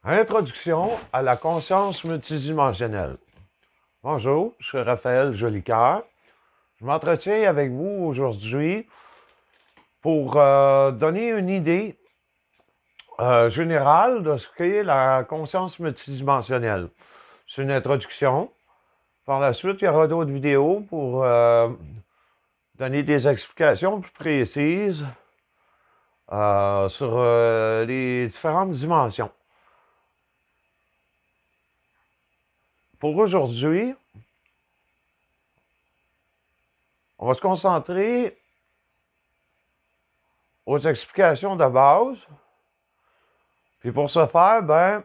Introduction à la conscience multidimensionnelle. Bonjour, je suis Raphaël Jolicoeur. Je m'entretiens avec vous aujourd'hui pour donner une idée générale de ce qu'est la conscience multidimensionnelle. C'est une introduction. Par la suite, il y aura d'autres vidéos pour donner des explications plus précises sur les différentes dimensions. Pour aujourd'hui, on va se concentrer aux explications de base. Puis pour ce faire,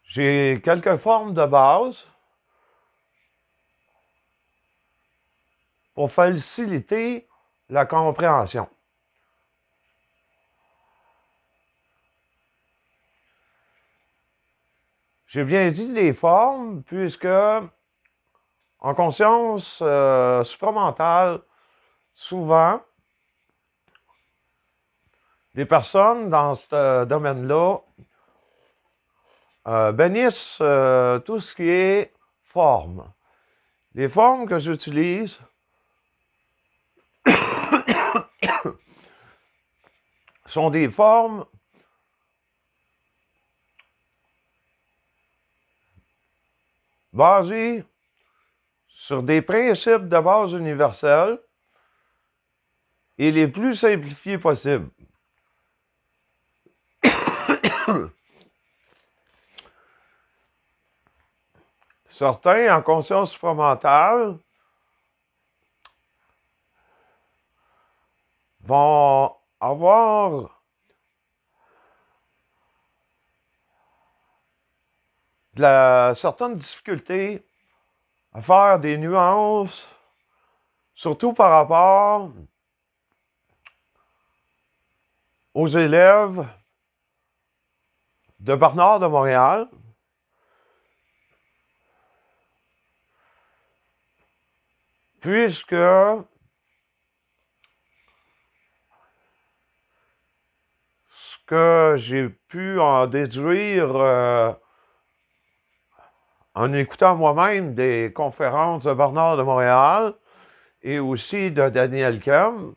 j'ai quelques formes de base pour faciliter la compréhension. J'ai bien dit les formes, puisque en conscience supramentale, souvent, les personnes dans ce domaine-là bénissent tout ce qui est forme. Les formes que j'utilise sont des formes basées sur des principes de base universels et les plus simplifiés possibles. Certains, en conscience supramentale, vont avoir certaines difficultés à faire des nuances, surtout par rapport aux élèves de Barnard de Montréal, puisque ce que j'ai pu en déduire en écoutant moi-même des conférences de Barnard de Montréal et aussi de Daniel Kem,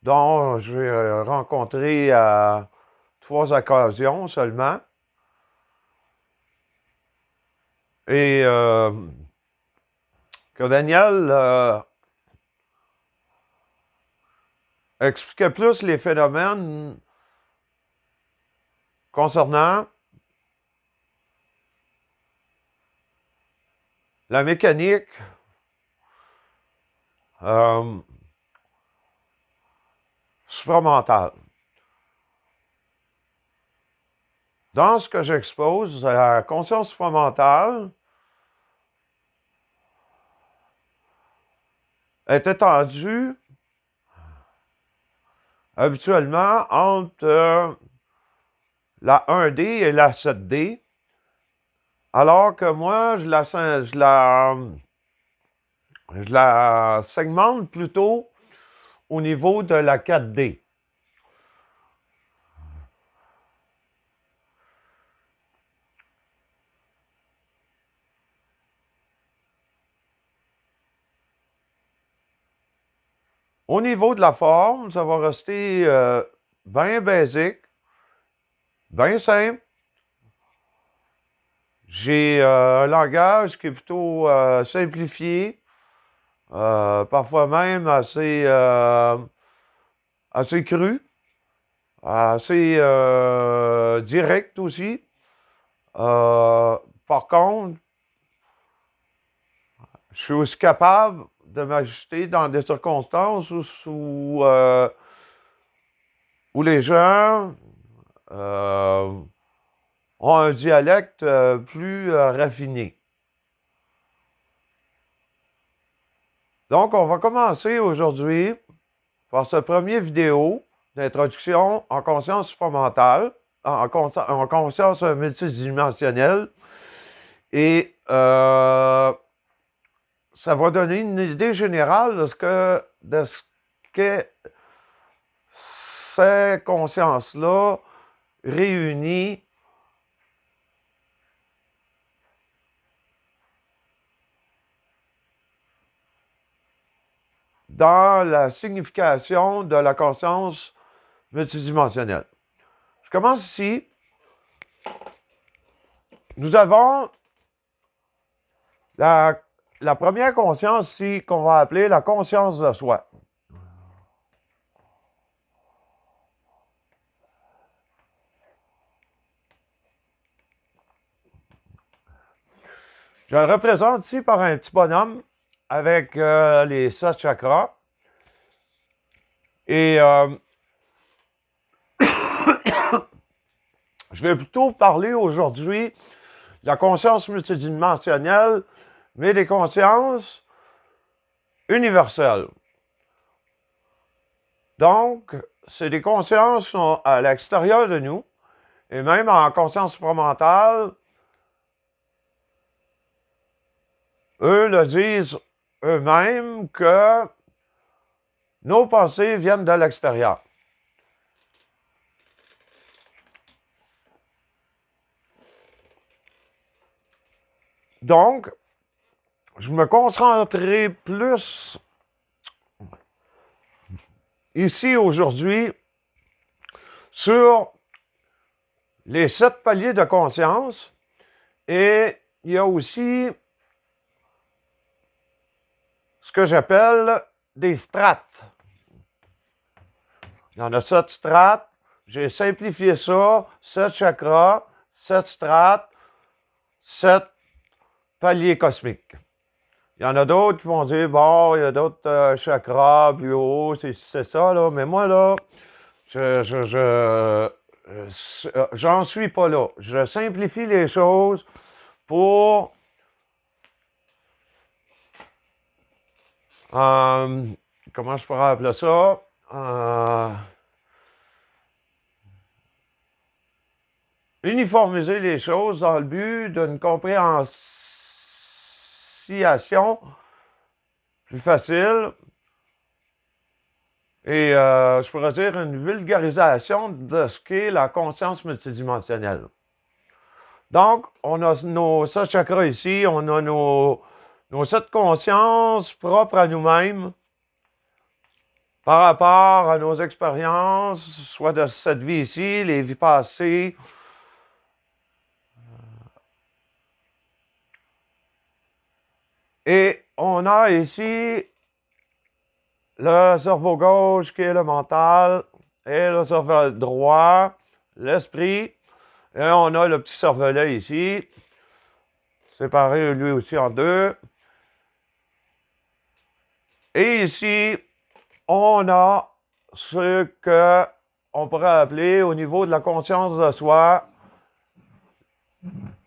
dont j'ai rencontré à 3 occasions seulement. Et que Daniel expliquait plus les phénomènes concernant la mécanique supramentale. Dans ce que j'expose, la conscience supramentale est étendue habituellement entre la 1D et la 7D, alors que moi, je la segmente plutôt au niveau de la 4D. Au niveau de la forme, ça va rester bien basique, bien simple. J'ai un langage qui est plutôt simplifié, parfois même assez cru, assez direct aussi. Par contre, je suis aussi capable de m'ajuster dans des circonstances où les gens ont un dialecte plus raffiné. Donc, on va commencer aujourd'hui par cette première vidéo d'introduction en conscience supramentale, en conscience multidimensionnelle. Et ça va donner une idée générale de ce qu'est ces consciences-là réunies dans la signification de la conscience multidimensionnelle. Je commence ici. Nous avons la première conscience ici qu'on va appeler la conscience de soi. Je le représente ici par un petit bonhomme avec les 7 chakras. Et je vais plutôt parler aujourd'hui de la conscience multidimensionnelle, mais des consciences universelles. Donc, c'est des consciences qui sont à l'extérieur de nous, et même en conscience supramentale, eux le disent eux-mêmes que nos pensées viennent de l'extérieur. Donc, je me concentrerai plus ici aujourd'hui sur les 7 paliers de conscience et il y a aussi ce que j'appelle des strates. Il y en a 7 strates. J'ai simplifié ça. 7 chakras, 7 strates, 7 paliers cosmiques. Il y en a d'autres qui vont dire, bon, il y a d'autres chakras plus hauts, c'est ça, là. Mais moi, là, j'en suis pas là. Je simplifie les choses pour comment je pourrais appeler ça? Uniformiser les choses dans le but d'une compréhension plus facile et je pourrais dire une vulgarisation de ce qu'est la conscience multidimensionnelle. Donc, on a nos 7 chakras ici, on a nos 7 consciences propres à nous-mêmes par rapport à nos expériences, soit de cette vie ici, les vies passées, et on a ici le cerveau gauche qui est le mental et le cerveau droit, l'esprit. Et on a le petit cervelet ici, séparé lui aussi en 2. Et ici, on a ce qu'on pourrait appeler au niveau de la conscience de soi,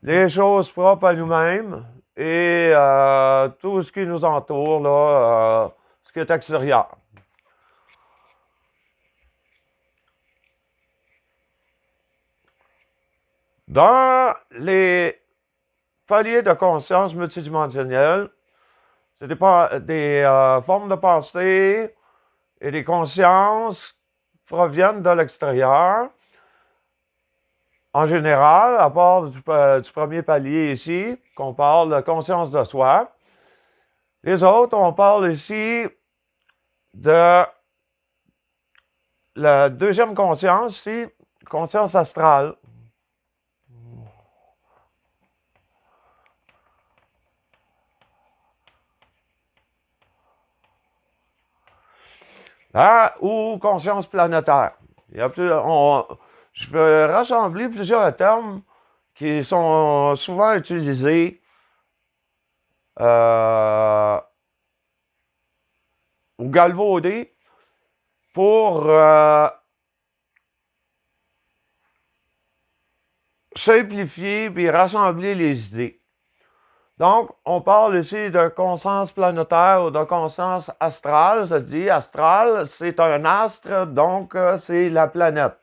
les choses propres à nous-mêmes et tout ce qui nous entoure, là, ce qui est extérieur. Dans les paliers de conscience multidimensionnelle, c'est des formes de pensée et des consciences qui proviennent de l'extérieur. En général, à part du premier palier ici, qu'on parle de conscience de soi, les autres, on parle ici de la deuxième conscience, ici, conscience astrale. Ou conscience planétaire. Je vais rassembler plusieurs termes qui sont souvent utilisés ou galvaudés pour simplifier et rassembler les idées. Donc, on parle ici de conscience planétaire ou de conscience astrale. Ça se dit astral, c'est un astre, donc c'est la planète.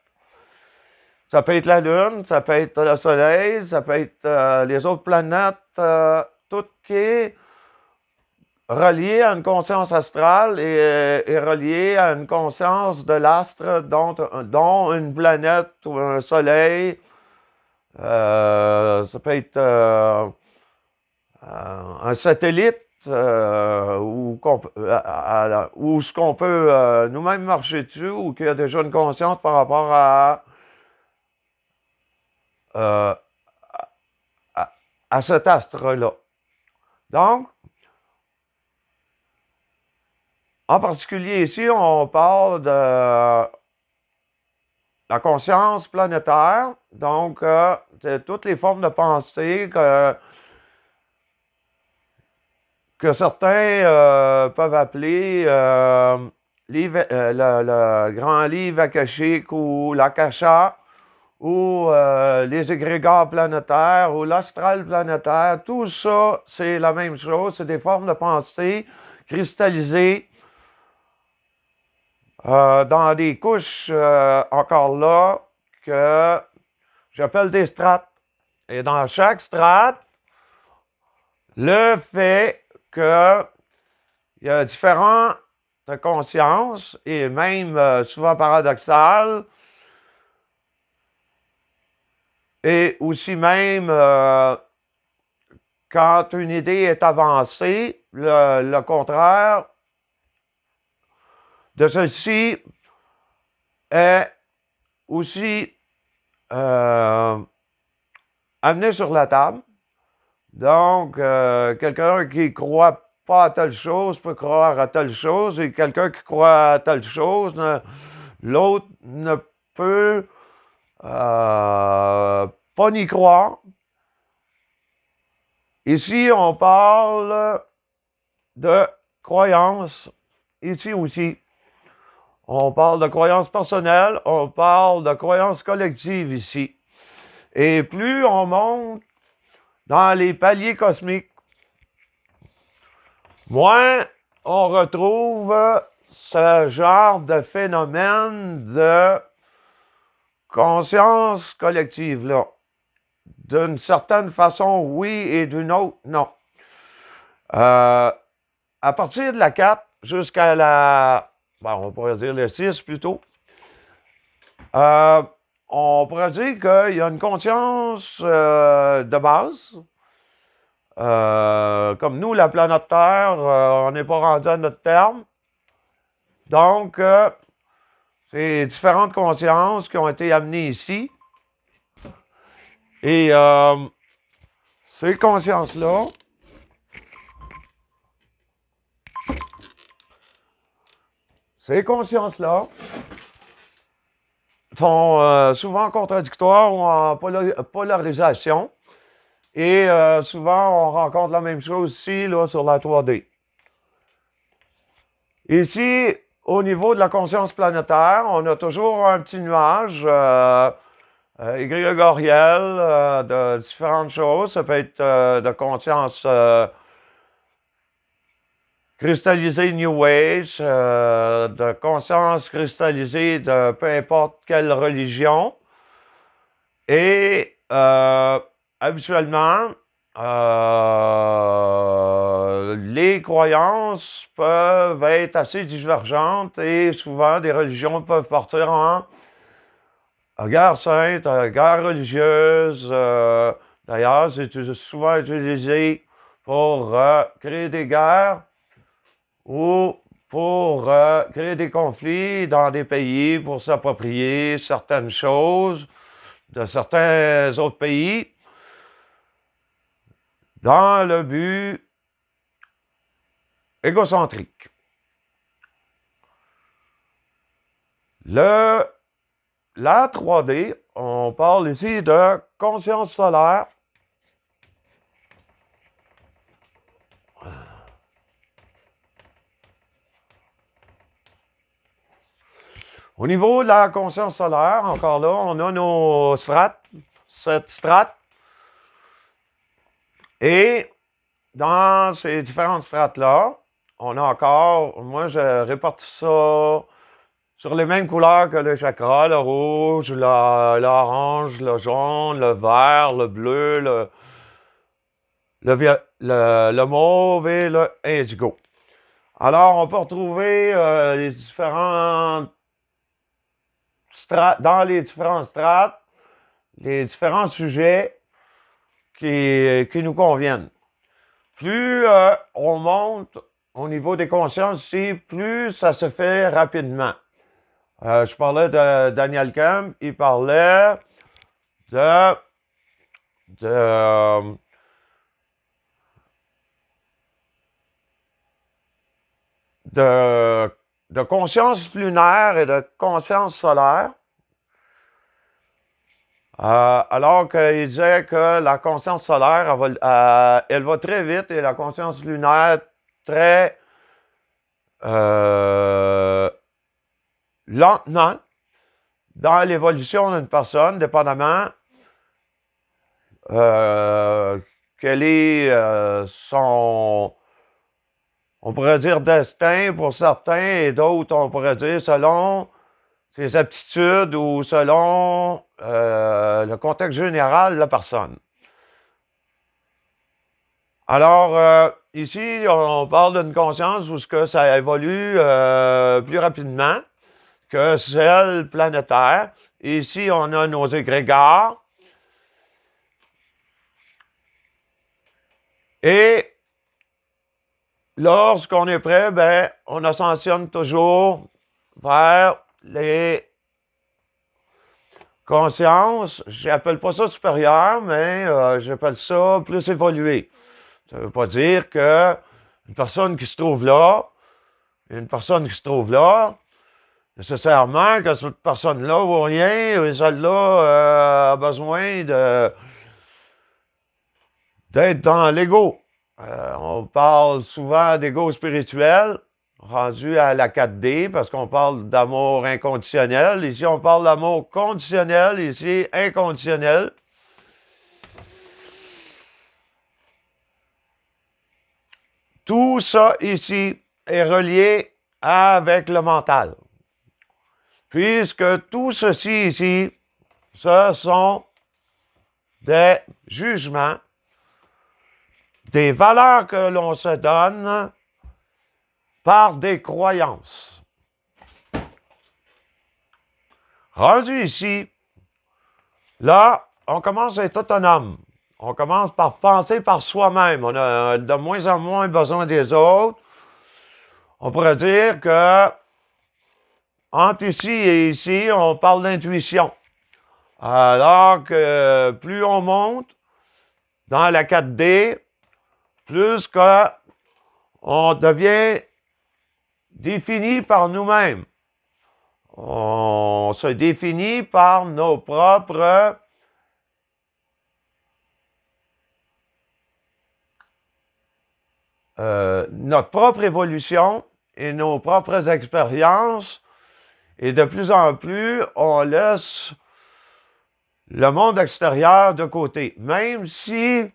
Ça peut être la Lune, ça peut être le Soleil, ça peut être les autres planètes, tout qui est relié à une conscience astrale et relié à une conscience de l'astre, dont une planète ou un Soleil. Ça peut être un satellite où ce qu'on peut nous-mêmes marcher dessus, ou qu'il y a déjà une conscience par rapport euh, à cet astre-là. Donc, en particulier ici, on parle de la conscience planétaire, donc de toutes les formes de pensée que certains peuvent appeler le grand livre akashique ou l'akasha, ou les égrégores planétaires, ou l'astral planétaire. Tout ça, c'est la même chose. C'est des formes de pensée cristallisées dans des couches, encore là, que j'appelle des strates. Et dans chaque strate, le fait qu'il y a différentes consciences, et même souvent paradoxales, et aussi même quand une idée est avancée, le contraire de celle-ci est aussi amené sur la table. Donc, quelqu'un qui croit pas à telle chose peut croire à telle chose, et quelqu'un qui croit à telle chose, l'autre ne peut pas n'y croire. Ici, on parle de croyances. Ici aussi, on parle de croyances personnelles, on parle de croyances collectives ici. Et plus on monte dans les paliers cosmiques, moins on retrouve ce genre de phénomène de conscience collective-là. D'une certaine façon, oui, et d'une autre, non. À partir de la 4 jusqu'à on pourrait dire le 6 plutôt, on pourrait dire qu'il y a une conscience de base. Comme nous, la planète Terre, on n'est pas rendu à notre terme. Donc, c'est différentes consciences qui ont été amenées ici. Et ces consciences-là sont souvent contradictoires ou en polarisation. Et souvent, on rencontre la même chose ici, là, sur la 3D. Ici, au niveau de la conscience planétaire, on a toujours un petit nuage égrégoriel de différentes choses. Ça peut être de conscience cristallisée New Age, de conscience cristallisée de peu importe quelle religion. Et habituellement, les croyances peuvent être assez divergentes, et souvent des religions peuvent partir en guerre sainte, guerre religieuse. D'ailleurs, c'est souvent utilisé pour créer des guerres ou pour créer des conflits dans des pays, pour s'approprier certaines choses de certains autres pays, dans le but égocentrique. La 3D, on parle ici de conscience solaire. Au niveau de la conscience solaire, encore là, on a nos strates, 7 strates. Et dans ces différentes strates-là, on a encore, moi je répartis ça sur les mêmes couleurs que le chakra, le rouge, l'orange, le jaune, le vert, le bleu, le mauve et le indigo. Alors, on peut retrouver les différentes strates, dans les différentes strates, les différents sujets qui nous conviennent. plus on monte au niveau des consciences ici, plus ça se fait rapidement. Je parlais de Daniel Kemp, il parlait de, de, de, de conscience lunaire et de conscience solaire. Alors qu'il disait que la conscience solaire, elle va très vite et la conscience lunaire très lentement dans l'évolution d'une personne, dépendamment quel est son, on pourrait dire destin pour certains et d'autres, on pourrait dire selon ses aptitudes ou selon le contexte général de la personne. Alors, ici, on parle d'une conscience où ce que ça évolue plus rapidement que celle planétaire. Ici, on a nos égrégores. Et lorsqu'on est prêt, ben, on ascensionne toujours vers les consciences. J'appelle pas ça supérieur, mais j'appelle ça plus évolué. Ça ne veut pas dire que une personne qui se trouve là, une personne qui se trouve là, nécessairement que cette personne-là vaut rien, et celle-là a besoin d'être dans l'ego. On parle souvent d'ego spirituel, rendu à la 4D, parce qu'on parle d'amour inconditionnel. Ici, on parle d'amour conditionnel, ici, inconditionnel. Tout ça ici est relié avec le mental. Puisque tout ceci ici, ce sont des jugements, des valeurs que l'on se donne par des croyances. Rendu ici, là, on commence à être autonome. On commence par penser par soi-même. On a de moins en moins besoin des autres. On pourrait dire que entre ici et ici, on parle d'intuition. Alors que plus on monte dans la 4D, plus qu'on devient défini par nous-mêmes. On se définit par nos propres notre propre évolution et nos propres expériences. Et de plus en plus, on laisse le monde extérieur de côté. Même si,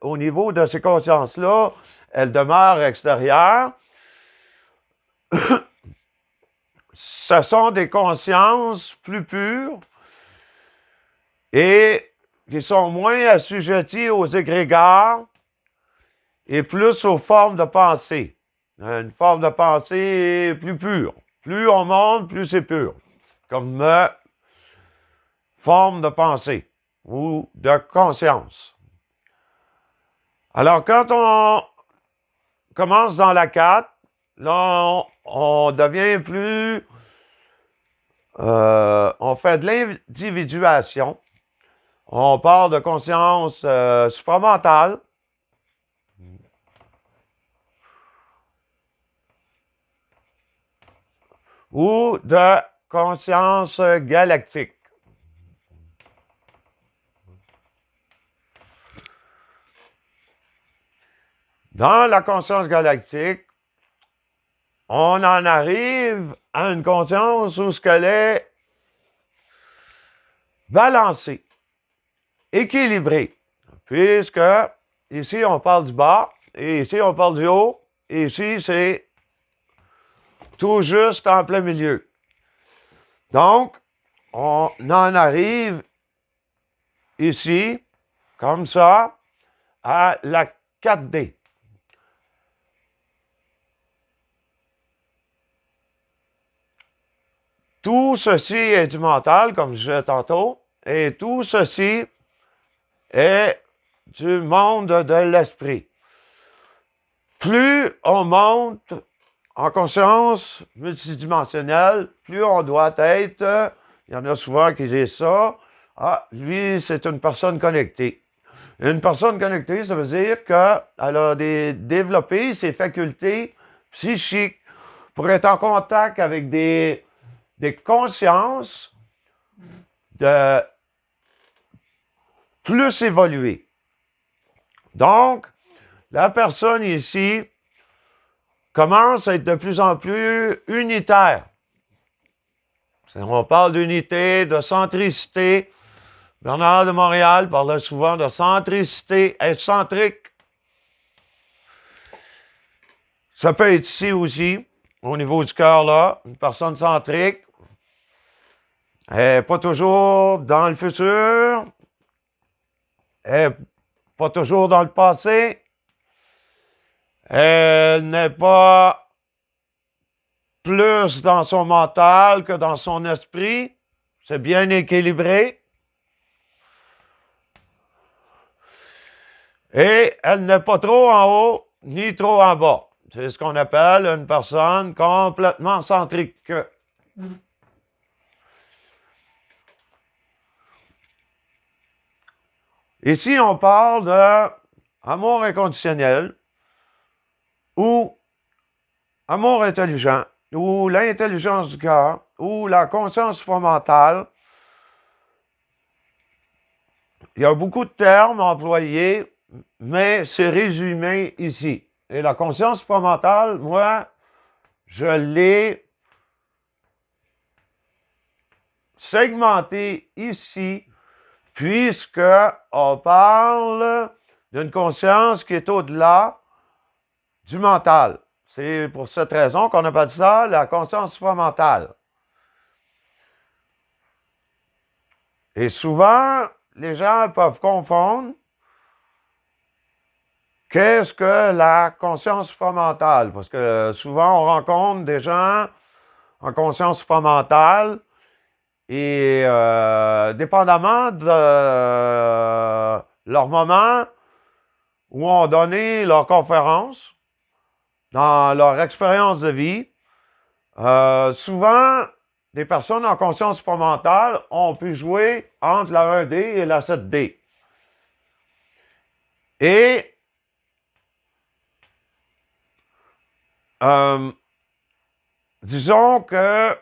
au niveau de ces consciences-là, elles demeurent extérieures, ce sont des consciences plus pures et qui sont moins assujetties aux égrégores et plus aux formes de pensée. Une forme de pensée plus pure. Plus on monte, plus c'est pur. Comme forme de pensée ou de conscience. Alors, quand on commence dans la 4, là, on devient plus... on fait de l'individuation. On parle de conscience supramentale. Ou de conscience galactique. Dans la conscience galactique, on en arrive à une conscience où ce qu'elle est balancée, équilibrée, puisque ici on parle du bas, et ici on parle du haut, et ici c'est tout juste en plein milieu. Donc, on en arrive ici, comme ça, à la 4D. Tout ceci est du mental, comme je disais tantôt, et tout ceci est du monde de l'esprit. plus on monte en conscience multidimensionnelle, plus on doit être, il y en a souvent qui disent ça, ah, lui, c'est une personne connectée. Une personne connectée, ça veut dire qu'elle a développé ses facultés psychiques pour être en contact avec des consciences de plus évoluées. Donc, la personne ici commence à être de plus en plus unitaire. On parle d'unité, de centricité. Bernard de Montréal parlait souvent de centricité excentrique. Ça peut être ici aussi, au niveau du cœur là, une personne centrique. Elle n'est pas toujours dans le futur. Elle n'est pas toujours dans le passé. Elle n'est pas plus dans son mental que dans son esprit. C'est bien équilibré. Et elle n'est pas trop en haut ni trop en bas. C'est ce qu'on appelle une personne complètement centrique. Ici, on parle d'amour inconditionnel ou amour intelligent ou l'intelligence du cœur ou la conscience supramentale. Il y a beaucoup de termes employés, mais c'est résumé ici. Et la conscience supramentale, moi, je l'ai segmentée ici, puisque on parle d'une conscience qui est au-delà du mental. C'est pour cette raison qu'on appelle ça la conscience supramentale. Et souvent, les gens peuvent confondre qu'est-ce que la conscience supramentale? Parce que souvent, on rencontre des gens en conscience supramentale et dépendamment de leur moment où ont donné leur conférence, dans leur expérience de vie, souvent, des personnes en conscience supramentale ont pu jouer entre la 1D et la 7D. Et disons que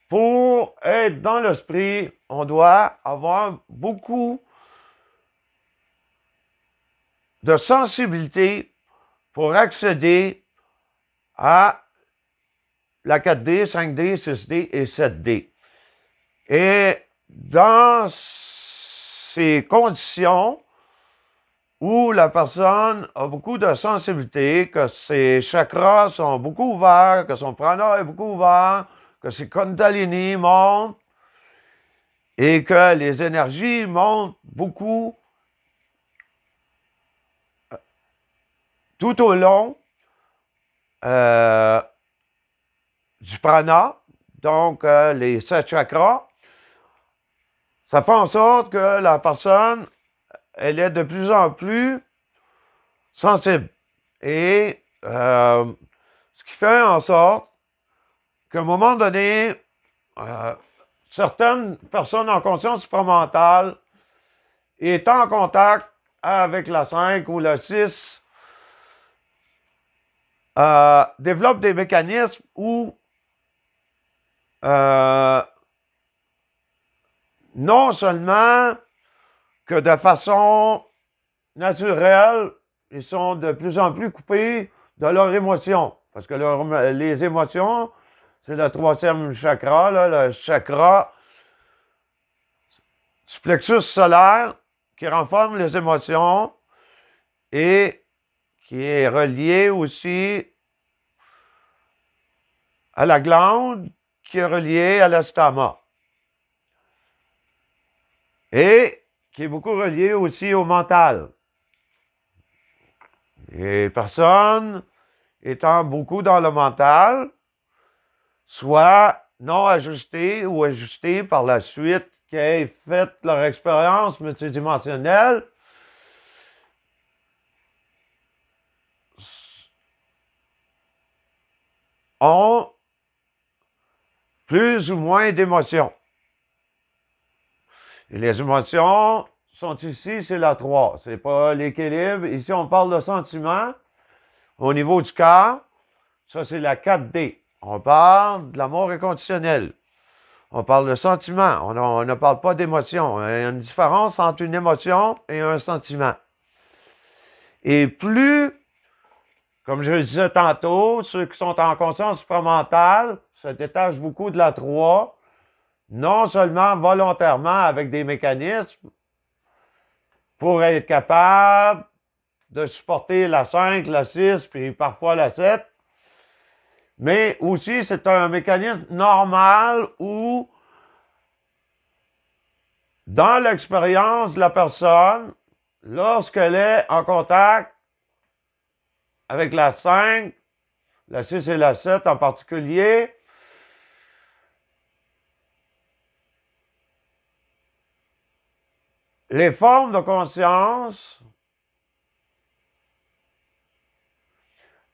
pour être dans l'esprit, on doit avoir beaucoup de sensibilité pour accéder à la 4D, 5D, 6D et 7D. Et dans ces conditions où la personne a beaucoup de sensibilité, que ses chakras sont beaucoup ouverts, que son prana est beaucoup ouvert, que ses kundalini montent et que les énergies montent beaucoup tout au long du prana, donc les 7 chakras. Ça fait en sorte que la personne, elle est de plus en plus sensible. Et ce qui fait en sorte qu'à un moment donné, certaines personnes en conscience supramentale étant en contact avec la 5 ou la 6 développent des mécanismes où non seulement que de façon naturelle, ils sont de plus en plus coupés de leurs émotions. Parce que les émotions, c'est le 3e chakra, là, le chakra du plexus solaire qui renforme les émotions et qui est relié aussi à la glande qui est reliée à l'estomac. Et qui est beaucoup relié aussi au mental. Les personnes étant beaucoup dans le mental, soit non ajustées ou ajustées par la suite qui aient fait leur expérience multidimensionnelle, ont plus ou moins d'émotions. Et les émotions sont ici, c'est la 3. C'est pas l'équilibre. Ici, on parle de sentiments au niveau du cœur. Ça, c'est la 4D. On parle de l'amour inconditionnel. On parle de sentiment. On ne parle pas d'émotion. Il y a une différence entre une émotion et un sentiment. Et plus, comme je le disais tantôt, ceux qui sont en conscience supramentale se détachent beaucoup de la 3, non seulement volontairement avec des mécanismes pour être capable de supporter la 5, la 6, puis parfois la 7, mais aussi c'est un mécanisme normal où, dans l'expérience de la personne, lorsqu'elle est en contact avec la 5, la 6 et la 7 en particulier, les formes de conscience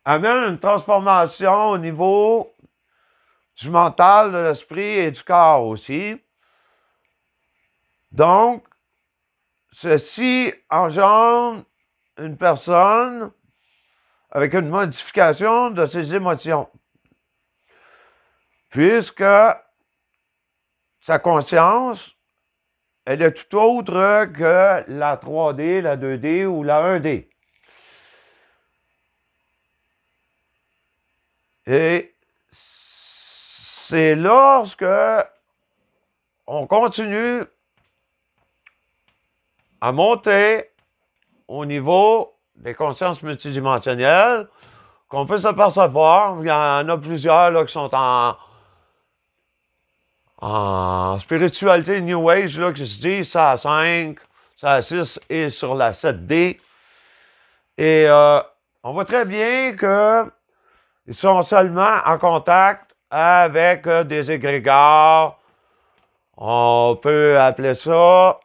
amènent une transformation au niveau du mental, de l'esprit et du corps aussi. Donc, ceci engendre une personne avec une modification de ses émotions, puisque sa conscience, elle est tout autre que la 3D, la 2D ou la 1D. Et c'est lorsque on continue à monter au niveau des consciences multidimensionnelles qu'on peut s'apercevoir. Il y en a plusieurs là, qui sont en spiritualité New Age, là, qui se disent ça à 5, ça à 6 et sur la 7D. Et on voit très bien qu'ils sont seulement en contact avec des égrégores. On peut appeler ça...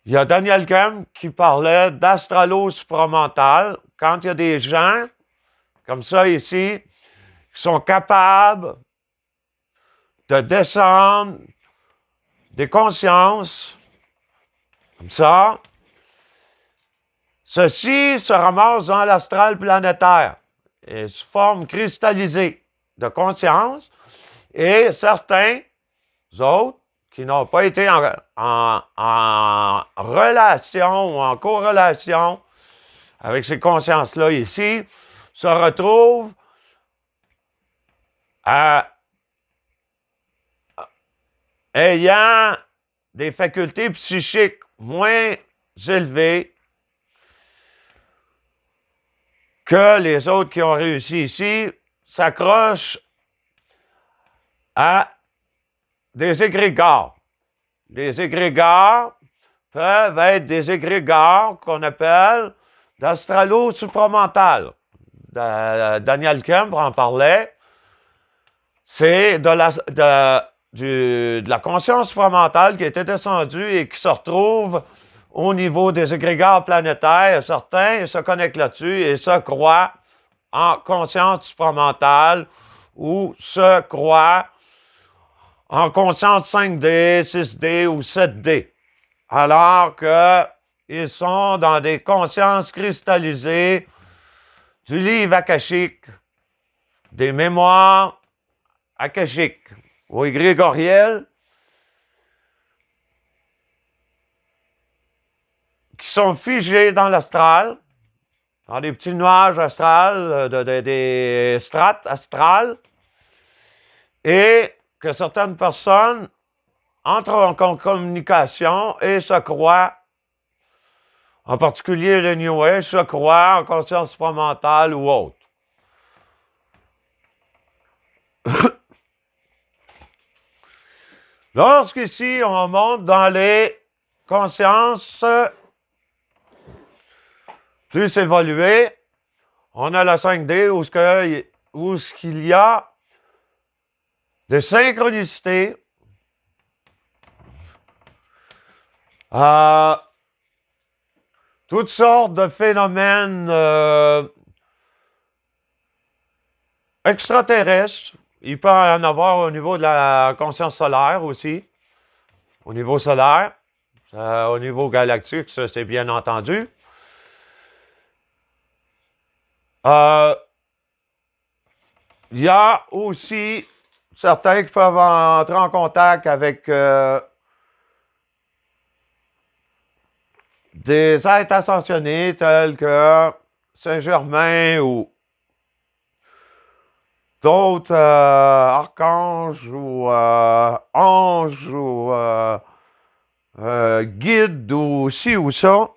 il y a Daniel Kahn qui parlait d'astralo supramental. Quand il y a des gens, comme ça ici, qui sont capables de descendre des consciences, comme ça, ceux-ci se ramassent dans l'astral planétaire et sous forme cristallisée de conscience, et certains autres qui n'ont pas été en relation ou en corrélation avec ces consciences-là ici, se retrouvent ayant des facultés psychiques moins élevées que les autres qui ont réussi ici, s'accrochent à des égrégores. Les égrégores peuvent être des égrégores qu'on appelle d'astralo-supramental. Daniel Kemp en parlait. C'est de la conscience supramentale qui était descendue et qui se retrouve au niveau des égrégores planétaires. Certains se connectent là-dessus et se croient en conscience supramentale ou se croient en conscience 5D, 6D ou 7D. Alors qu'ils sont dans des consciences cristallisées du livre akashique, des mémoires akashiques ou égrégorielles, qui sont figées dans l'astral, dans des petits nuages astrales, des strates astrales, et que certaines personnes entrent en communication et se croient, en particulier le New Age, se croient en conscience supramentale ou autre. Lorsqu'ici, on monte dans les consciences plus évoluées, on a la 5D où ce qu'il y a de synchronicité, toutes sortes de phénomènes extraterrestre. Il peut en avoir au niveau de la conscience solaire aussi, au niveau solaire, au niveau galactique, ça c'est bien entendu. Il y a aussi certains qui peuvent entrer en contact avec des êtres ascensionnés tels que Saint-Germain ou d'autres archanges ou anges ou guides ou ci ou ça.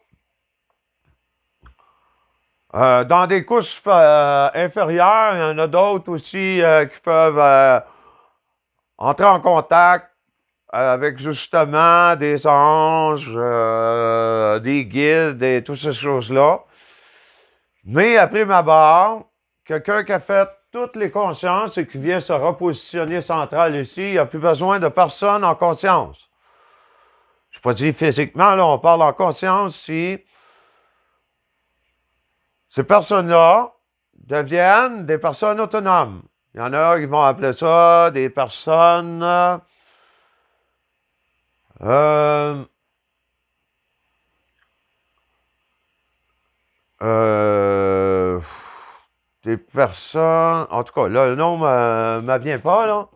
Dans des couches inférieures, il y en a d'autres aussi qui peuvent entrer en contact avec justement des anges, des guides et toutes ces choses-là. Mais après ma barre, quelqu'un qui a fait toutes les consciences et qui vient se repositionner central ici, il n'y a plus besoin de personne en conscience. Je ne pas dire physiquement, là, on parle en conscience si ces personnes-là deviennent des personnes autonomes. Il y en a qui vont appeler ça des personnes euh, des personnes. En tout cas, là, le nom ne me vient pas, là.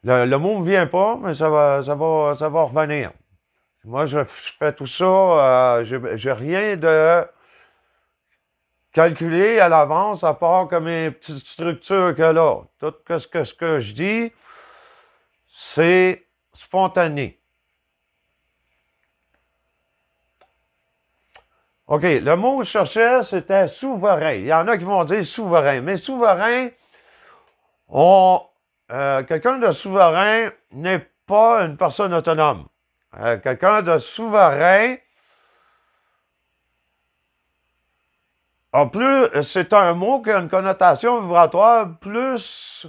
Le mot ne me vient pas, mais ça va revenir. Moi, je fais tout ça, j'ai rien de calculé à l'avance, à part que mes petites structures que là. Tout ce que je dis, c'est spontané. OK, le mot que je cherchais, c'était souverain. Il y en a qui vont dire souverain, mais souverain, quelqu'un de souverain n'est pas une personne autonome. Quelqu'un de souverain, en plus, c'est un mot qui a une connotation vibratoire plus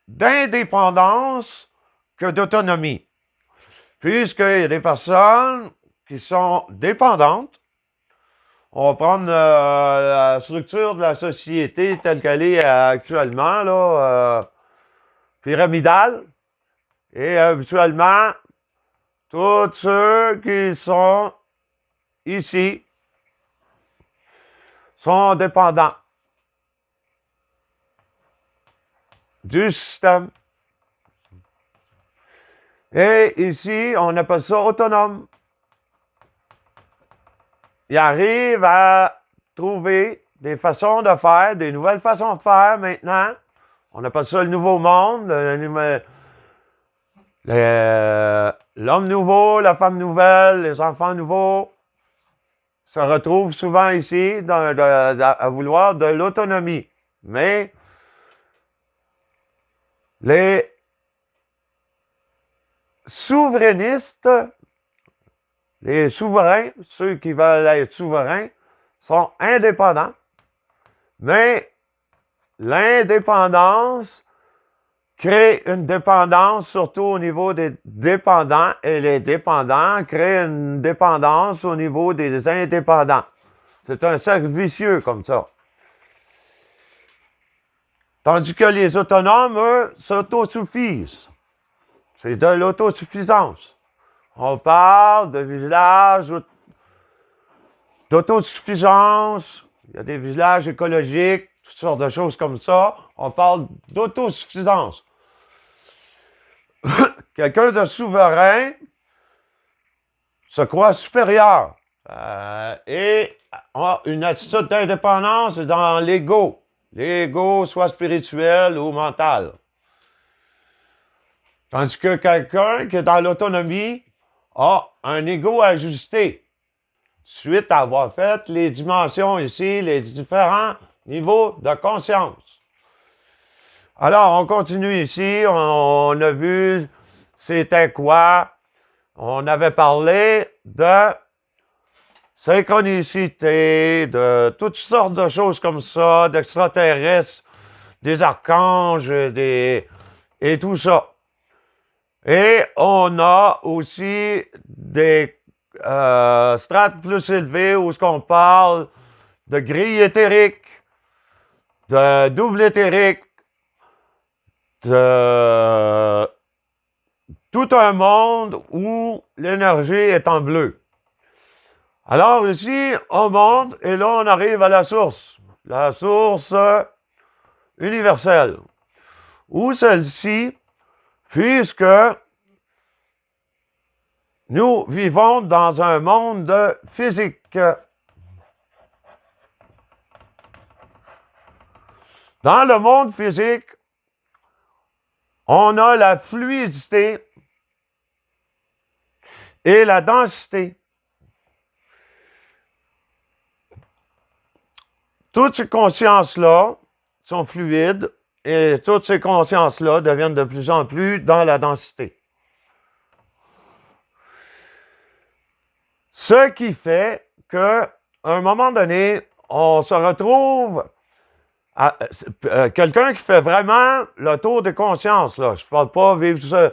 d'indépendance que d'autonomie. Puisqu'il y a des personnes qui sont dépendantes. On va prendre la structure de la société telle qu'elle est actuellement, là, pyramidale. Et habituellement, tous ceux qui sont ici sont dépendants du système. Et ici, on appelle ça autonome. Ils arrivent à trouver des façons de faire, des nouvelles façons de faire maintenant. On appelle ça le nouveau monde, l'homme nouveau, la femme nouvelle, les enfants nouveaux se retrouvent souvent ici à vouloir de l'autonomie. Mais les souverainistes, les souverains, ceux qui veulent être souverains, sont indépendants. Mais l'indépendance crée une dépendance, surtout au niveau des dépendants, et les dépendants créent une dépendance au niveau des indépendants. C'est un cercle vicieux comme ça. Tandis que les autonomes, eux, s'autosuffisent. C'est de l'autosuffisance. On parle de villages d'autosuffisance. Il y a des villages écologiques, toutes sortes de choses comme ça. On parle d'autosuffisance. Quelqu'un de souverain se croit supérieur et a une attitude d'indépendance dans l'ego. L'ego, soit spirituel ou mental. Tandis que quelqu'un qui est dans l'autonomie a un ego ajusté suite à avoir fait les dimensions ici, les différents niveaux de conscience. Alors, on continue ici. On a vu c'était quoi. On avait parlé de synchronicité, de toutes sortes de choses comme ça, d'extraterrestres, des archanges, et tout ça. Et on a aussi des strates plus élevées où ce qu'on parle de grille éthérique, de double éthérique, de tout un monde où l'énergie est en bleu. Alors ici, on monte et là, on arrive à la source universelle, où celle-ci, puisque nous vivons dans un monde de physique. Dans le monde physique, on a la fluidité et la densité. Toutes ces consciences-là sont fluides et toutes ces consciences-là deviennent de plus en plus dans la densité. Ce qui fait qu'à un moment donné, on se retrouve à, quelqu'un qui fait vraiment le tour de conscience. Là. Je ne parle pas vivre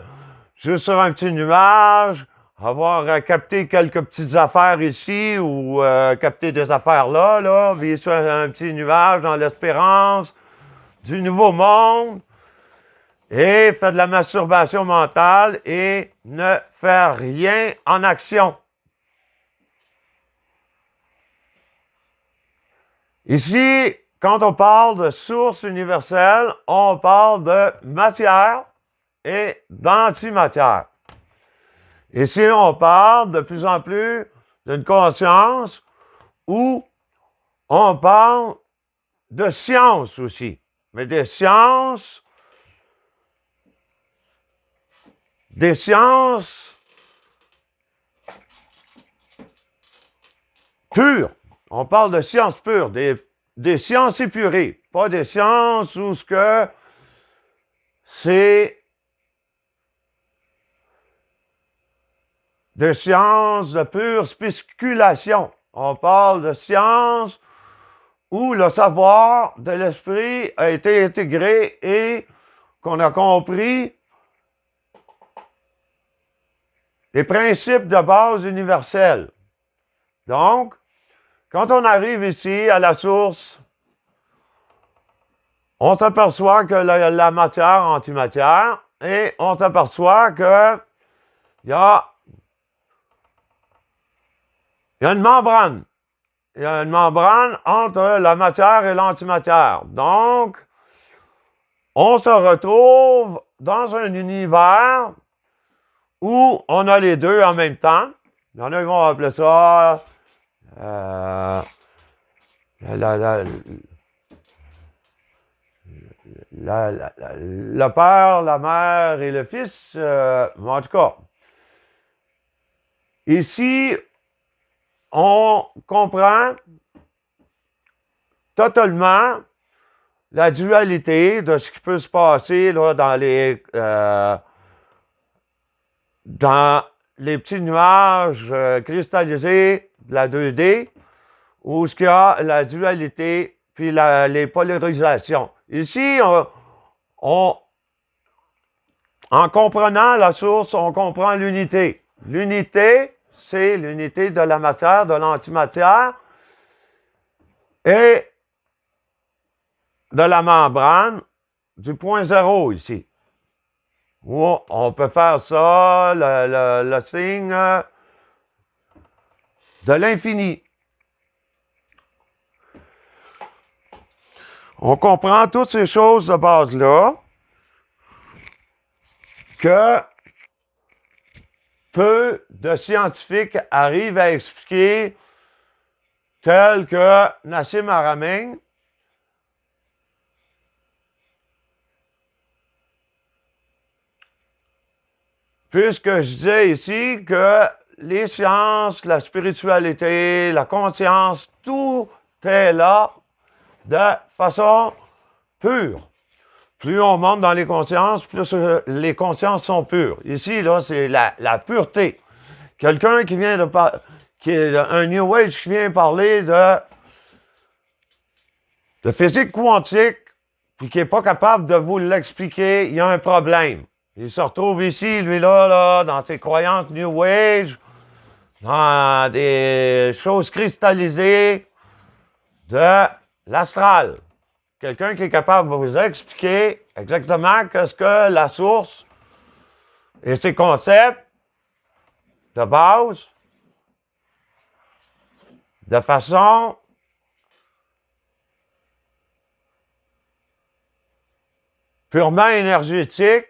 juste sur un petit nuage, avoir capté quelques petites affaires ici ou capter des affaires là, vivre sur un petit nuage dans l'espérance du nouveau monde et faire de la masturbation mentale et ne faire rien en action. Ici, quand on parle de source universelle, on parle de matière et d'antimatière. Ici, on parle de plus en plus d'une conscience où on parle de science aussi, mais des sciences pures. On parle de sciences pures, des sciences épurées, pas des sciences où ce que c'est des sciences de pure spéculation. On parle de sciences où le savoir de l'esprit a été intégré et qu'on a compris les principes de base universels. Donc, quand on arrive ici à la source, on s'aperçoit que la matière antimatière et on s'aperçoit que il y a une membrane. Il y a une membrane entre la matière et l'antimatière. Donc, on se retrouve dans un univers où on a les deux en même temps. Il y en a qui vont appeler ça le père, la mère et le fils. En tout cas, ici, on comprend totalement la dualité de ce qui peut se passer là, dans les petits nuages cristallisés de la 2D, où il y a la dualité puis les polarisations. Ici, en comprenant la source, on comprend l'unité. L'unité, c'est l'unité de la matière, de l'antimatière et de la membrane du point zéro ici. Où on peut faire ça, le signe de l'infini. On comprend toutes ces choses de base-là que peu de scientifiques arrivent à expliquer, tels que Nassim Haramein, puisque je disais ici que les sciences, la spiritualité, la conscience, tout est là de façon pure. Plus on monte dans les consciences, plus les consciences sont pures. Ici, là, c'est la pureté. Quelqu'un qui vient qui est un New Age qui vient parler de physique quantique, puis qui n'est pas capable de vous l'expliquer, il y a un problème. Il se retrouve ici, lui là, dans ses croyances New Age, dans des choses cristallisées de l'astral. Quelqu'un qui est capable de vous expliquer exactement qu'est-ce que la source et ses concepts de base, de façon purement énergétique,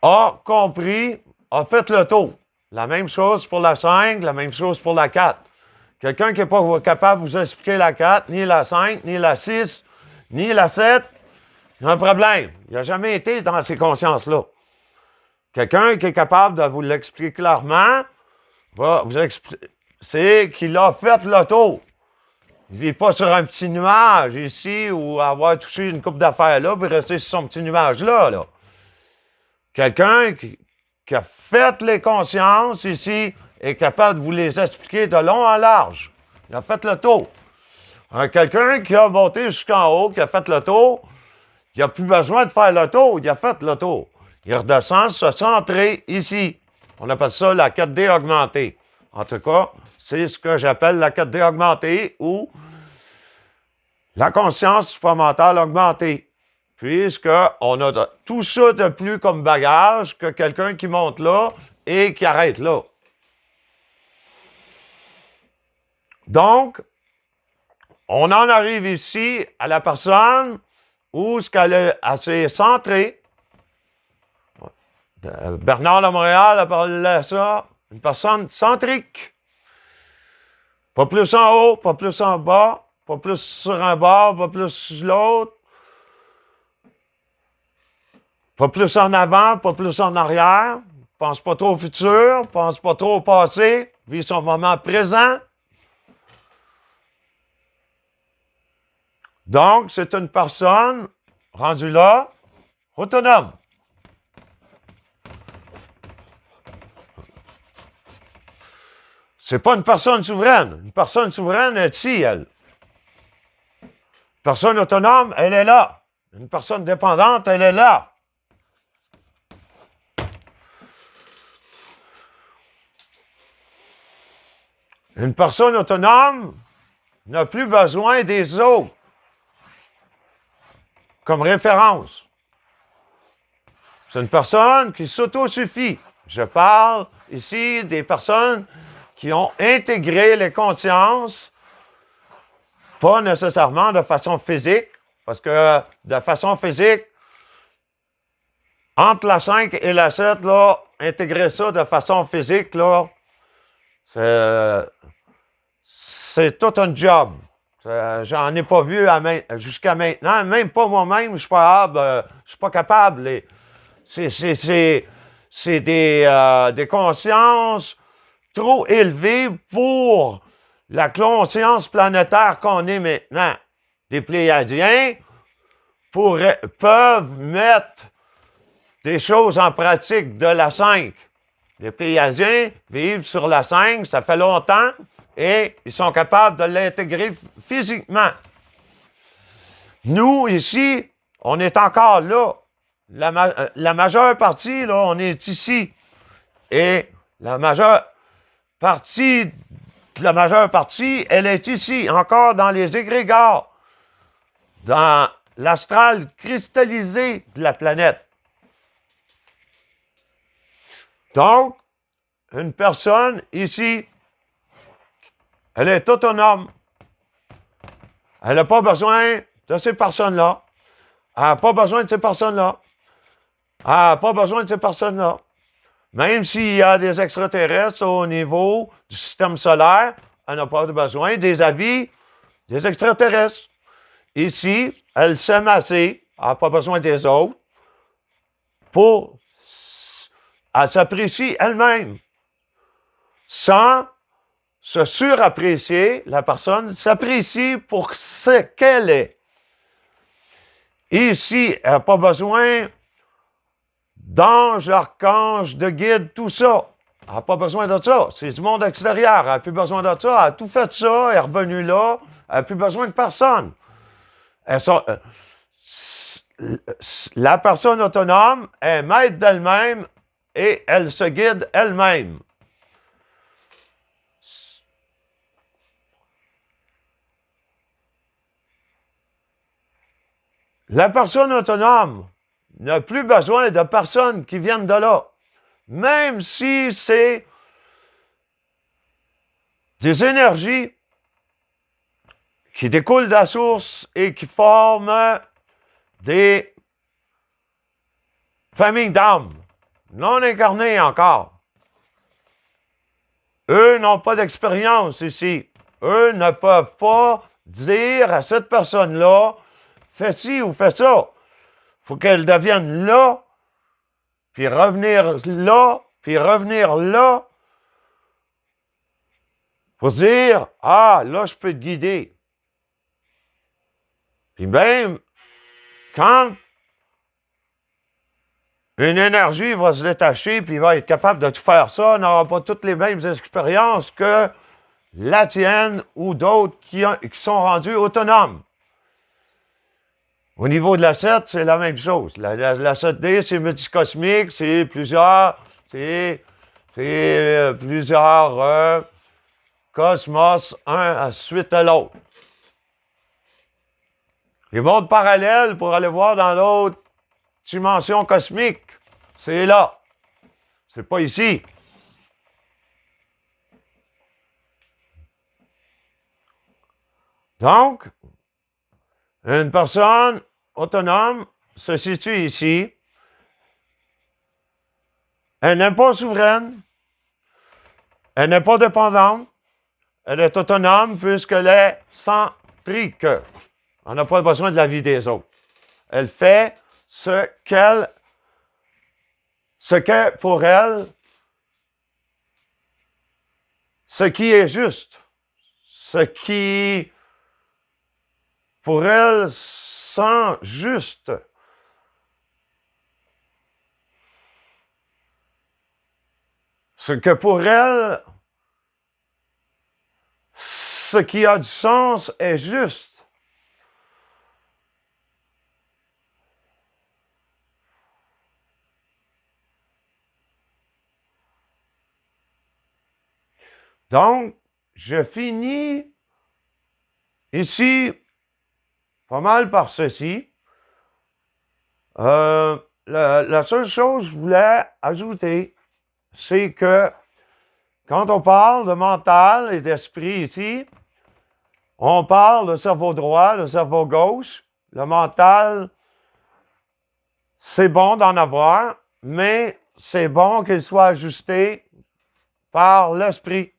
a compris, a fait le tour. La même chose pour la 5, la même chose pour la 4. Quelqu'un qui n'est pas capable de vous expliquer la 4, ni la 5, ni la 6, ni la 7, il y a un problème. Il n'a jamais été dans ces consciences-là. Quelqu'un qui est capable de vous l'expliquer clairement, va vous expliquer, c'est qu'il a fait le tour. Il ne vit pas sur un petit nuage ici ou avoir touché une coupe d'affaires là, puis rester sur son petit nuage-là. Là. Quelqu'un qui a fait les consciences ici est capable de vous les expliquer de long en large. Il a fait le tour. Quelqu'un qui a monté jusqu'en haut, qui a fait le tour, il n'a plus besoin de faire le tour, il a fait le tour. Il redescend se centrer ici. On appelle ça la 4D augmentée. En tout cas, c'est ce que j'appelle la 4D augmentée ou la conscience supramentale augmentée. Puisqu'on a tout ça de plus comme bagage que quelqu'un qui monte là et qui arrête là. Donc, on en arrive ici à la personne où ce qu'elle s'est centrée. Bernard de Montréal appelait ça une personne centrique. Pas plus en haut, pas plus en bas, pas plus sur un bord, pas plus sur l'autre. Pas plus en avant, pas plus en arrière. Pense pas trop au futur, pense pas trop au passé. Vit son moment présent. Donc, c'est une personne rendue là, autonome. C'est pas une personne souveraine. Une personne souveraine est ici, elle. Une personne autonome, elle est là. Une personne dépendante, elle est là. Une personne autonome n'a plus besoin des autres comme référence. C'est une personne qui s'autosuffit. Je parle ici des personnes qui ont intégré les consciences, pas nécessairement de façon physique, parce que de façon physique, entre la 5 et la 7, là, intégrer ça de façon physique, là, c'est tout un job. J'en ai pas vu jusqu'à maintenant, même pas moi-même, je suis pas capable. C'est des consciences trop élevées pour la conscience planétaire qu'on est maintenant. Les Pléiadiens peuvent mettre des choses en pratique de la 5. Les Pléiadiens vivent sur la 5, ça fait longtemps, et ils sont capables de l'intégrer physiquement. Nous, ici, on est encore là. La majeure partie, là, on est ici. Et la majeure partie, elle est ici, encore dans les égrégores, dans l'astral cristallisé de la planète. Donc, une personne ici, elle est autonome. Elle n'a pas besoin de ces personnes-là. Elle n'a pas besoin de ces personnes-là. Elle n'a pas besoin de ces personnes-là. Même s'il y a des extraterrestres au niveau du système solaire, elle n'a pas besoin des avis des extraterrestres. Ici, elle s'aime assez. Elle n'a pas besoin des autres. Elle s'apprécie elle-même. Sans se surapprécier, la personne s'apprécie pour ce qu'elle est. Ici, elle n'a pas besoin d'anges, archanges, de guides, tout ça. Elle n'a pas besoin de ça. C'est du monde extérieur. Elle n'a plus besoin de ça. Elle a tout fait ça. Elle est revenue là. Elle n'a plus besoin de personne. la personne autonome est maître d'elle-même et elle se guide elle-même. La personne autonome n'a plus besoin de personnes qui viennent de là, même si c'est des énergies qui découlent de la source et qui forment des familles d'âmes non incarnées encore. Eux n'ont pas d'expérience ici. Eux ne peuvent pas dire à cette personne-là, fais ci ou fais ça. Il faut qu'elle devienne là, puis revenir là, puis revenir là, pour dire, ah, là, je peux te guider. Puis même, quand une énergie va se détacher, puis va être capable de tout faire ça, n'aura pas toutes les mêmes expériences que la tienne ou d'autres qui sont rendus autonomes. Au niveau de la 7, c'est la même chose. La 7D, c'est multicosmique, c'est plusieurs cosmos, un à suite à l'autre. Les mondes parallèles pour aller voir dans l'autre dimension cosmique, c'est là. C'est pas ici. Donc, une personne autonome se situe ici. Elle n'est pas souveraine. Elle n'est pas dépendante. Elle est autonome puisqu'elle est centrique. On n'a pas besoin de la vie des autres. Elle fait ce qu'est pour elle, ce qui est juste, ce qui pour elle sent juste. Ce que pour elle, ce qui a du sens est juste. Donc, je finis ici pas mal par ceci. La seule chose que je voulais ajouter, c'est que quand on parle de mental et d'esprit ici, on parle de cerveau droit, de cerveau gauche. Le mental, c'est bon d'en avoir, mais c'est bon qu'il soit ajusté par l'esprit.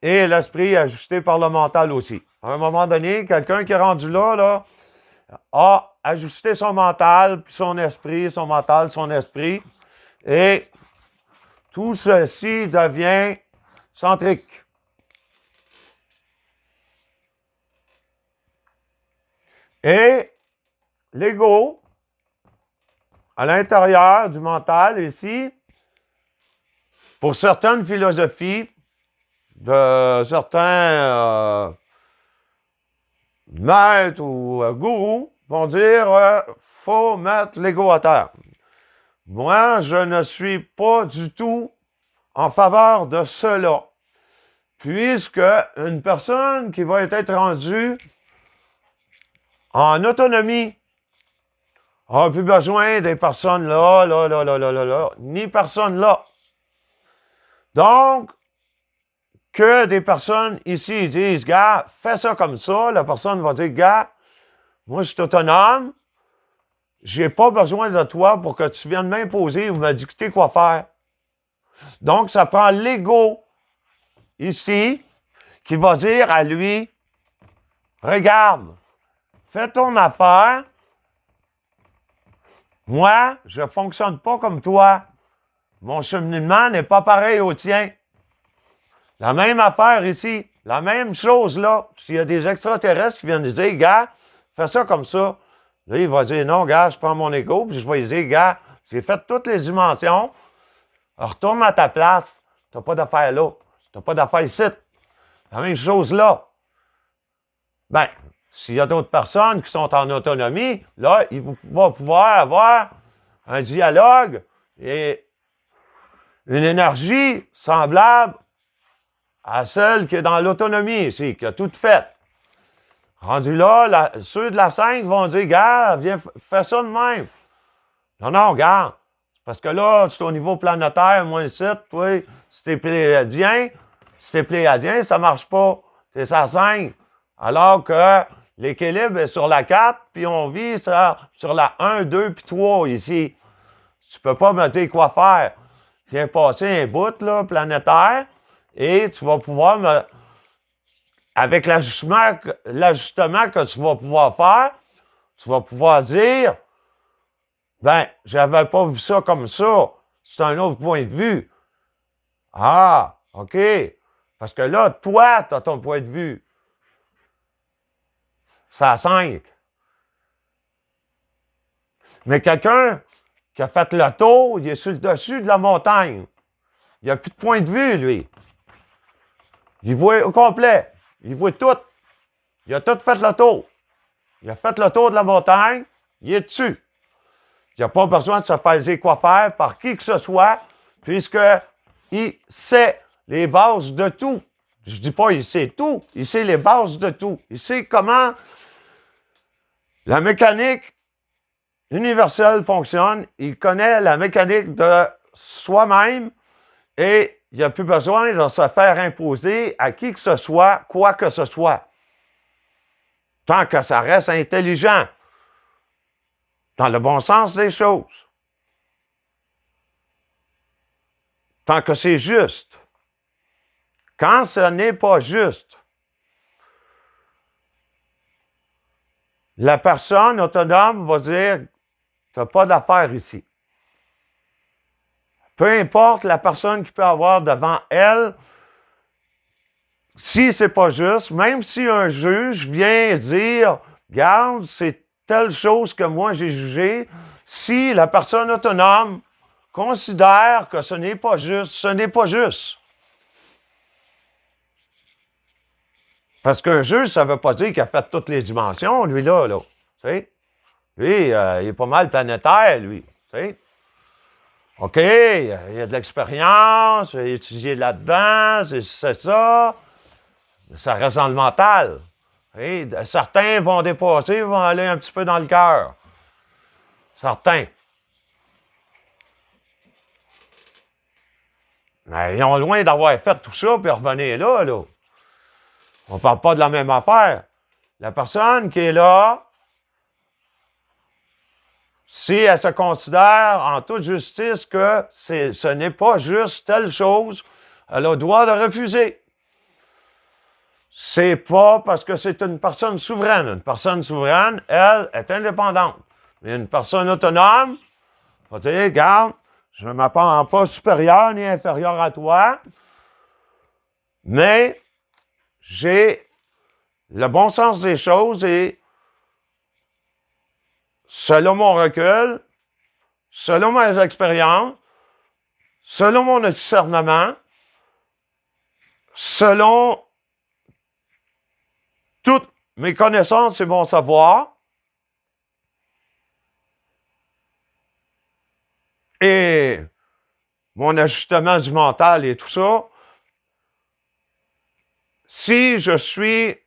Et l'esprit est ajusté par le mental aussi. À un moment donné, quelqu'un qui est rendu là, a ajusté son mental, puis son esprit, son mental, son esprit, et tout ceci devient centrique. Et l'ego, à l'intérieur du mental ici, pour certaines philosophies de certains maîtres ou gourous, vont dire faut mettre l'ego à terre. Moi, je ne suis pas du tout en faveur de cela, puisque une personne qui va être rendue en autonomie n'a plus besoin des personnes là, ni personne là. Donc, que des personnes ici disent, gars, fais ça comme ça, la personne va dire, gars, moi je suis autonome, j'ai pas besoin de toi pour que tu viennes m'imposer ou me dicter quoi faire. Donc, ça prend l'ego ici qui va dire à lui, regarde, fais ton affaire, moi, je ne fonctionne pas comme toi. Mon cheminement n'est pas pareil au tien. La même affaire ici, la même chose là. S'il y a des extraterrestres qui viennent dire, gars, fais ça comme ça. Là, il va dire, non, gars, je prends mon ego, puis je vais dire, gars, j'ai fait toutes les dimensions. Retourne à ta place. Tu n'as pas d'affaire là. Tu n'as pas d'affaire ici. La même chose là. Ben, s'il y a d'autres personnes qui sont en autonomie, là, il va pouvoir avoir un dialogue et une énergie semblable à celle qui est dans l'autonomie ici, qui a tout fait. Rendu là, ceux de la 5 vont dire, gars, viens, fais ça de même. Non, non, regarde. Parce que là, c'est au niveau planétaire, moi, ici, toi, si t'es pléiadien, ça marche pas. C'est ça 5. Alors que l'équilibre est sur la 4, puis on vit sur la 1, 2, puis 3 ici. Tu peux pas me dire quoi faire. Viens passer un bout, là, planétaire, et tu vas pouvoir me... Avec l'ajustement que tu vas pouvoir faire, tu vas pouvoir dire, ben, j'avais pas vu ça comme ça. C'est un autre point de vue. Ah, OK. Parce que là, toi, tu as ton point de vue. C'est à 5. Mais quelqu'un qui a fait le tour, il est sur le dessus de la montagne. Il n'a plus de point de vue, lui. Il voit au complet. Il voit tout. Il a tout fait le tour. Il a fait le tour de la montagne. Il est dessus. Il n'a pas besoin de se faire dire quoi faire par qui que ce soit, puisqu'il sait les bases de tout. Je ne dis pas il sait tout, il sait les bases de tout. Il sait comment la mécanique universelle fonctionne. Il connaît la mécanique de soi-même et il n'a plus besoin de se faire imposer à qui que ce soit, quoi que ce soit. Tant que ça reste intelligent, dans le bon sens des choses. Tant que c'est juste. Quand ce n'est pas juste, la personne autonome va dire, tu n'as pas d'affaires ici. Peu importe la personne qui peut avoir devant elle, si c'est pas juste, même si un juge vient dire, regarde, c'est telle chose que moi j'ai jugé, si la personne autonome considère que ce n'est pas juste, ce n'est pas juste. Parce qu'un juge, ça ne veut pas dire qu'il a fait toutes les dimensions, lui, là. Tu sais? Lui, il est pas mal planétaire, lui. Tu sais? OK, il y a de l'expérience, il a étudié là-dedans, c'est ça. Ça reste dans le mental. Tu sais? Certains vont dépasser, vont aller un petit peu dans le cœur. Certains. Mais ils ont loin d'avoir fait tout ça, puis revenir là, là. On ne parle pas de la même affaire. La personne qui est là, si elle se considère en toute justice que ce n'est pas juste telle chose, elle a le droit de refuser. C'est pas parce que c'est une personne souveraine. Une personne souveraine, elle, est indépendante. Mais une personne autonome, va dire, regarde, je ne m'apprends pas supérieur ni inférieur à toi, mais j'ai le bon sens des choses et selon mon recul, selon mes expériences, selon mon discernement, selon toutes mes connaissances et mon savoir, et mon ajustement du mental et tout ça, si je suis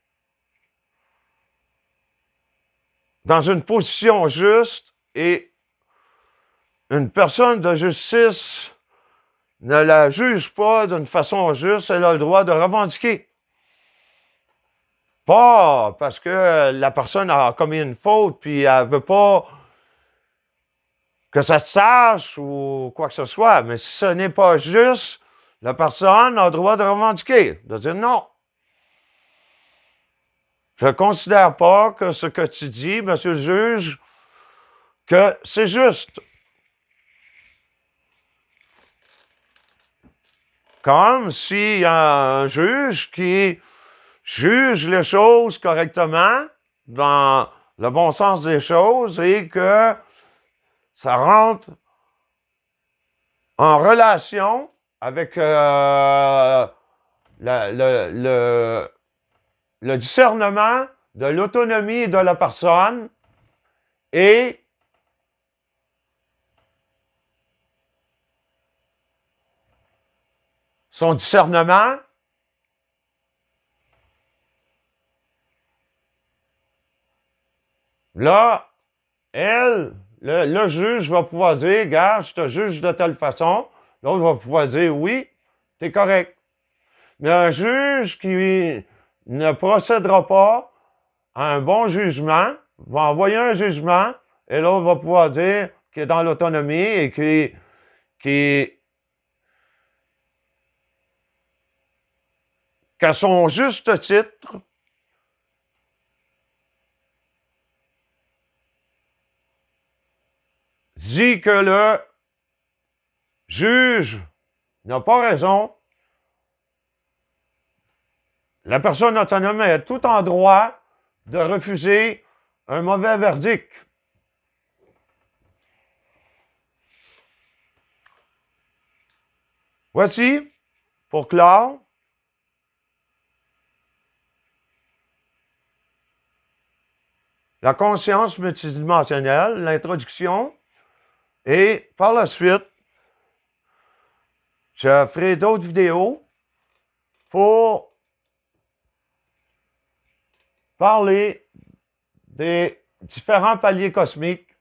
dans une position juste et une personne de justice ne la juge pas d'une façon juste, elle a le droit de revendiquer. Pas parce que la personne a commis une faute puis elle veut pas que ça se sache ou quoi que ce soit, mais si ce n'est pas juste, la personne a le droit de revendiquer, de dire non. Je ne considère pas que ce que tu dis, monsieur le juge, que c'est juste. Comme s'il y a un juge qui juge les choses correctement, dans le bon sens des choses, et que ça rentre en relation avec le discernement de l'autonomie de la personne et son discernement. Là, le juge va pouvoir dire, gars, je te juge de telle façon. L'autre va pouvoir dire, oui, t'es correct. Mais un juge qui ne procédera pas à un bon jugement va envoyer un jugement et l'autre va pouvoir dire qu'il est dans l'autonomie et qu'à son juste titre, dit que le juge n'a pas raison. La personne autonome est tout en droit de refuser un mauvais verdict. Voici, pour clore, la conscience multidimensionnelle, l'introduction, et par la suite, je ferai d'autres vidéos pour parler des différents paliers cosmiques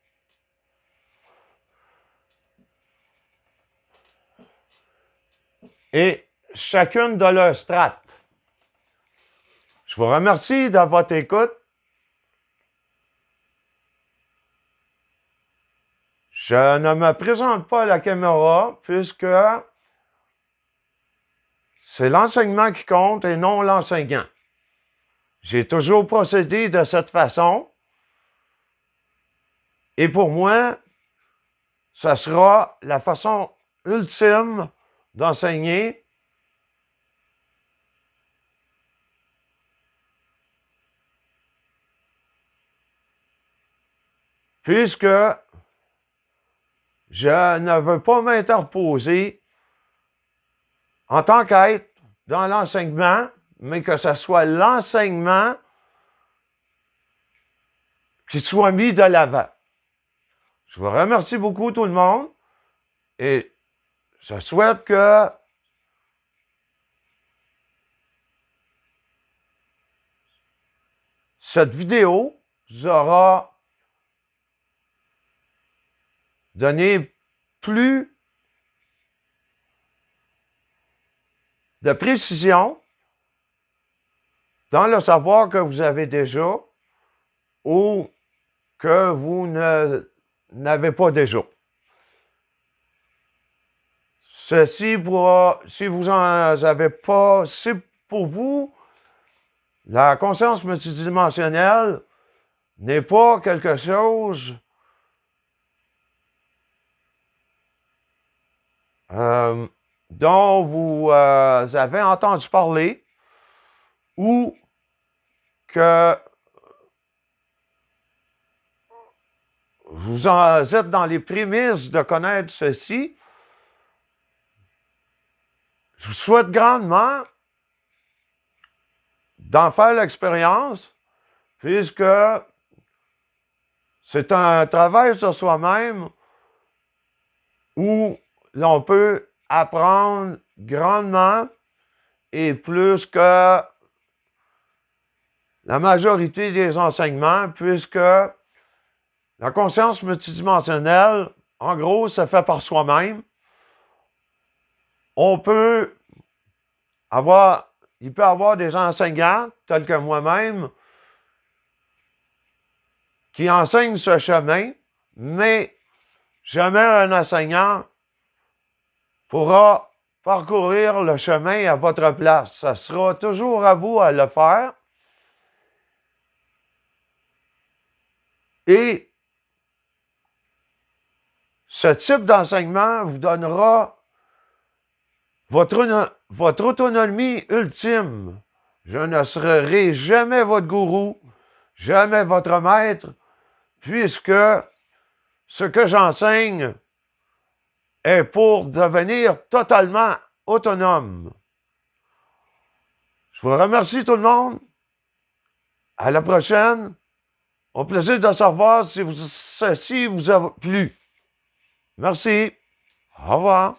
et chacune de leurs strates. Je vous remercie de votre écoute. Je ne me présente pas à la caméra puisque c'est l'enseignement qui compte et non l'enseignant. J'ai toujours procédé de cette façon et pour moi, ça sera la façon ultime d'enseigner puisque je ne veux pas m'interposer en tant qu'être dans l'enseignement, mais que ce soit l'enseignement qui soit mis de l'avant. Je vous remercie beaucoup tout le monde et je souhaite que cette vidéo vous aura donné plus de précision dans le savoir que vous avez déjà ou que vous n'avez pas déjà. Ceci si vous en avez pas, c'est pour vous, la conscience multidimensionnelle n'est pas quelque chose dont vous avez entendu parler ou que vous êtes dans les prémices de connaître ceci. Je vous souhaite grandement d'en faire l'expérience, puisque c'est un travail sur soi-même où l'on peut apprendre grandement et plus que la majorité des enseignements, puisque la conscience multidimensionnelle, en gros, se fait par soi-même. Il peut y avoir des enseignants, tels que moi-même, qui enseignent ce chemin, mais jamais un enseignant pourra parcourir le chemin à votre place. Ça sera toujours à vous à le faire. Et ce type d'enseignement vous donnera votre autonomie ultime. Je ne serai jamais votre gourou, jamais votre maître, puisque ce que j'enseigne est pour devenir totalement autonome. Je vous remercie tout le monde. À la prochaine. Au plaisir de savoir si ceci vous a plu. Merci. Au revoir.